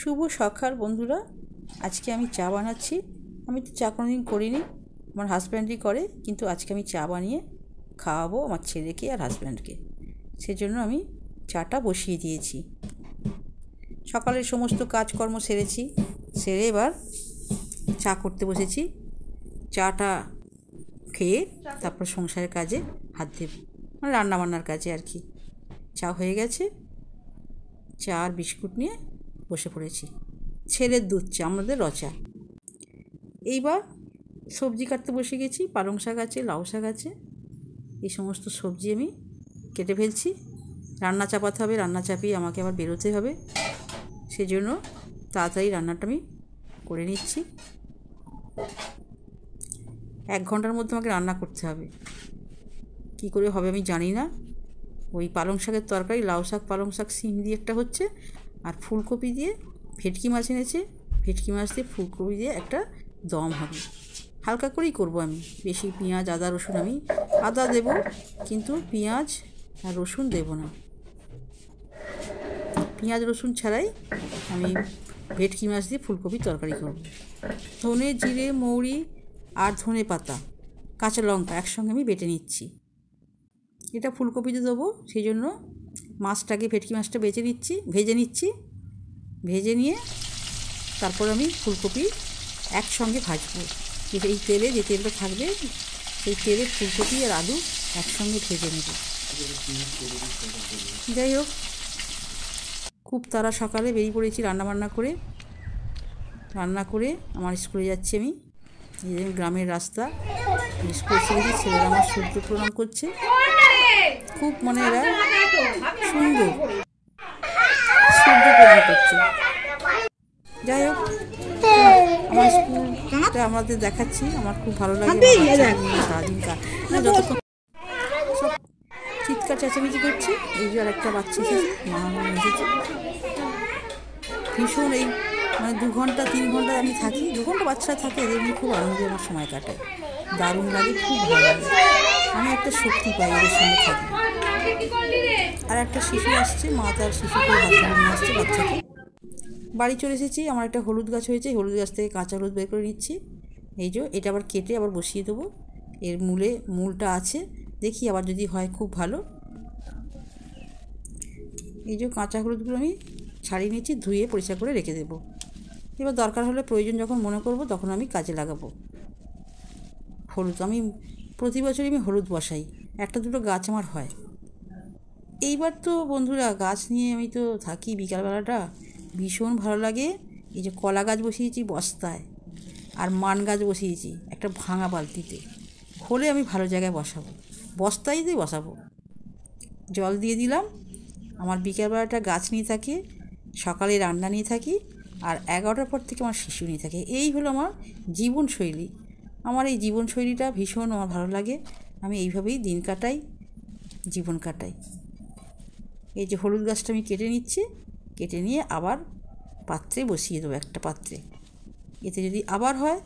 শুভ সকাল বন্ধুরা, আজকে আমি চা বানাচ্ছি। আমি তো চা কোনোদিন করিনি, আমার হাজব্যান্ডই করে, কিন্তু আজকে আমি চা বানিয়ে খাওয়াবো আমার ছেলেকে আর হাজব্যান্ডকে। সেজন্য আমি চাটা বসিয়ে দিয়েছি। সকালের সমস্ত কাজকর্ম সেরেছি, সেরে এবার চা করতে বসেছি। চাটা খেয়ে তারপর সংসারের কাজে হাত দেব, মানে রান্নাবান্নার কাজে আর কি। চা হয়ে গেছে, চা আর বিস্কুট নিয়ে বসে পড়েছি। ছেলের দুধ চা, আমাদের রচা। এইবার সবজি কাটতে বসে গেছি। পালং শাক আছে, লাউ শাক আছে, এই সমস্ত সবজি আমি কেটে ফেলছি। রান্না চাপাতে হবে, রান্না চাপিয়ে আমাকে আবার বেরোতে হবে, সেজন্য তাড়াতাড়ি রান্নাটা আমি করে নিচ্ছি। 1 ঘন্টার মধ্যে আমাকে রান্না করতে হবে। কী করে হবে আমি জানি না। ওই পালং শাকের তরকারি, লাউ শাক, পালং শাক, সিম দিয়ে একটা হচ্ছে, আর ফুলকপি দিয়ে ভেটকি মাছ এনেছে, ভেটকি মাছ দিয়ে ফুলকপি দিয়ে একটা দম হবে। হালকা করেই করবো আমি, বেশি পেঁয়াজ আদা রসুন, আমি আদা দেব কিন্তু পেঁয়াজ আর রসুন দেব না। পেঁয়াজ রসুন ছাড়াই আমি ভেটকি মাছ দিয়ে ফুলকপি তরকারি করব। ধনে, জিরে, মৌরি আর ধনে পাতা, কাঁচা লঙ্কা একসঙ্গে আমি বেটে নিচ্ছি। এটা ফুলকপিতে দেবো, সেই জন্য মাছটাকে, ভেটকি মাছটা ভেজে নিচ্ছি। ভেজে নিয়ে তারপর আমি ফুলকপি একসঙ্গে ভাজবো। এই তেলে, যে তেলটা থাকবে সেই তেলে ফুলকপি আর আলু একসঙ্গে ভেজে নেব। যাই হোক, খুব তাড়া সকালে বেরিয়ে পড়েছি রান্না করে আমার স্কুলে যাচ্ছি আমি। এই গ্রামের রাস্তা, স্কুলে ছেড়েছি। ছেলেরা আমার সূর্য প্রণাম করছে, খুব মানে এরা সুন্দর সূর্য প্রণাম করছে। যাই হোক, আমার স্কুলটা আমাদের দেখাচ্ছি, আমার খুব ভালো লাগে। সারাদিন যতক্ষণ সব চিৎকার চেঁচামেচি করছে। এই যে আর একটা বাচ্চা এসেছে, মা এসেছে। ভীষণ এই মানে 2 ঘন্টা 3 ঘন্টা আমি থাকি, 2 ঘন্টা বাচ্চারা থাকে, এদের নিয়ে খুব আনন্দে আমার সময় কাটায়। দারুণ লাগে, খুব ভালো লাগে। আমি একটা শক্তি পাই এদের সঙ্গে থাকি। আর একটা শিশু আসছে, মা তার শিশুকে হাত ধরে নিয়ে আসছে, বাচ্চাকে। বাড়ি চলে এসেছি। আমার একটা হলুদ গাছ হয়েছে, হলুদ গাছ থেকে কাঁচা হলুদ বের করে নিচ্ছি। এই যে এটা আবার কেটে আবার বসিয়ে দেবো। এর মূলটা আছে, দেখি আবার যদি হয় খুব ভালো। এই যে কাঁচা হলুদগুলো আমি ছাড়িয়ে নিচ্ছি, ধুয়ে পরিষ্কার করে রেখে দেবো। এবার দরকার হলে, প্রয়োজন যখন মনে করব, তখন আমি কাজে লাগাবো। হলুদ আমি প্রতি বছরই আমি হলুদ বসাই, 1-2 গাছ আমার হয়। এইবার তো বন্ধুরা গাছ নিয়ে আমি তো থাকি, বিকালবেলাটা ভীষণ ভালো লাগে। এই যে কলা গাছ বসিয়েছি বস্তায়, আর মান গাছ বসিয়েছি একটা ভাঙা বালতিতে। হলে আমি ভালো জায়গায় বসাবো, বস্তায়তেই বসাবো। জল দিয়ে দিলাম। আমার বিকালবেলাটা গাছ নিয়ে থাকি, সকালে রান্না নিয়ে থাকি, আর 11টার পর থেকে আমার শিশু নিয়ে থাকে। এই হলো আমার জীবনশৈলী। আমার এই জীবনশৈলীটা ভীষণ আমার ভালো লাগে। আমি এইভাবেই দিন কাটাই, জীবন কাটাই। এই যে হলুদ গাছটা আমি কেটে নিচ্ছি, কেটে নিয়ে আবার পাত্রে বসিয়ে দেবো, একটা পাত্রে। এতে যদি আবার হয়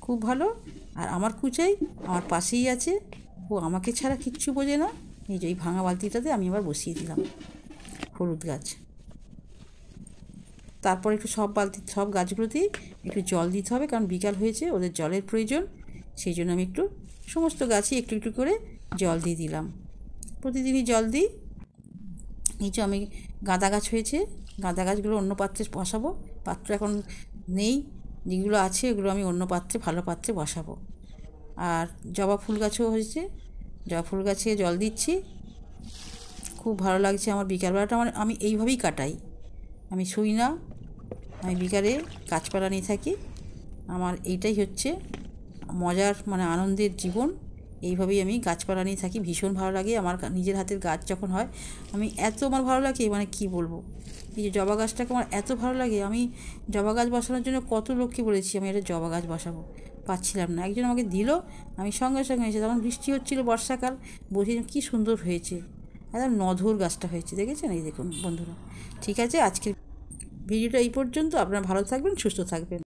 খুব ভালো। আর আমার কুচাই আমার পাশেই আছে, ও আমাকে ছাড়া কিচ্ছু বোঝে না। এই যে এই ভাঙা বালতিটাতে আমি আবার বসিয়ে দিলাম হলুদ গাছ। তারপর একটু সব গাছগুলোতেই একটু জল দিতে হবে, কারণ বিকাল হয়েছে, ওদের জলের প্রয়োজন। সেই জন্য আমি একটু সমস্ত গাছই একটু একটু করে জল দিয়ে দিলাম। প্রতিদিনই জল দিই। এই যে আমি গাঁদা গাছ হয়েছে, গাঁদা গাছগুলো অন্য পাত্রে বসাবো। পাত্র এখন নেই, যেগুলো আছে ওগুলো আমি অন্য পাত্রে, ভালো পাত্রে বসাবো। আর জবা ফুল গাছও হয়েছে, জবা ফুল গাছে জল দিচ্ছি। খুব ভালো লাগছে আমার বিকালবেলাটা। আমি এইভাবেই কাটাই, আমি শুই না, আমি বিকালে গাছপালা নিয়ে থাকি। আমার এইটাই হচ্ছে মজার, মানে আনন্দের জীবন। এইভাবেই আমি গাছপালা নিয়ে থাকি, ভীষণ ভালো লাগে আমার। নিজের হাতের গাছ যখন হয়, আমি এত আমার ভালো লাগে, মানে কি বলবো। এই যে জবা গাছটাকে আমার এত ভালো লাগে। আমি জবা গাছ বসানোর জন্য কত লোককে বলেছি আমি একটা জবা গাছ বসাবো, পাচ্ছিলাম না। একজন আমাকে দিল, আমি সঙ্গে সঙ্গে এসে, তখন বৃষ্টি হচ্ছিলো, বর্ষাকাল, বসেছিলাম, কী সুন্দর হয়েছে। একদম নধুর গাছটা হয়েছে, দেখেছেন? এই দেখুন বন্ধুরা। ঠিক আছে, আজকের ভিডিওটা এই পর্যন্ত। আপনারা ভালো থাকবেন, সুস্থ থাকবেন।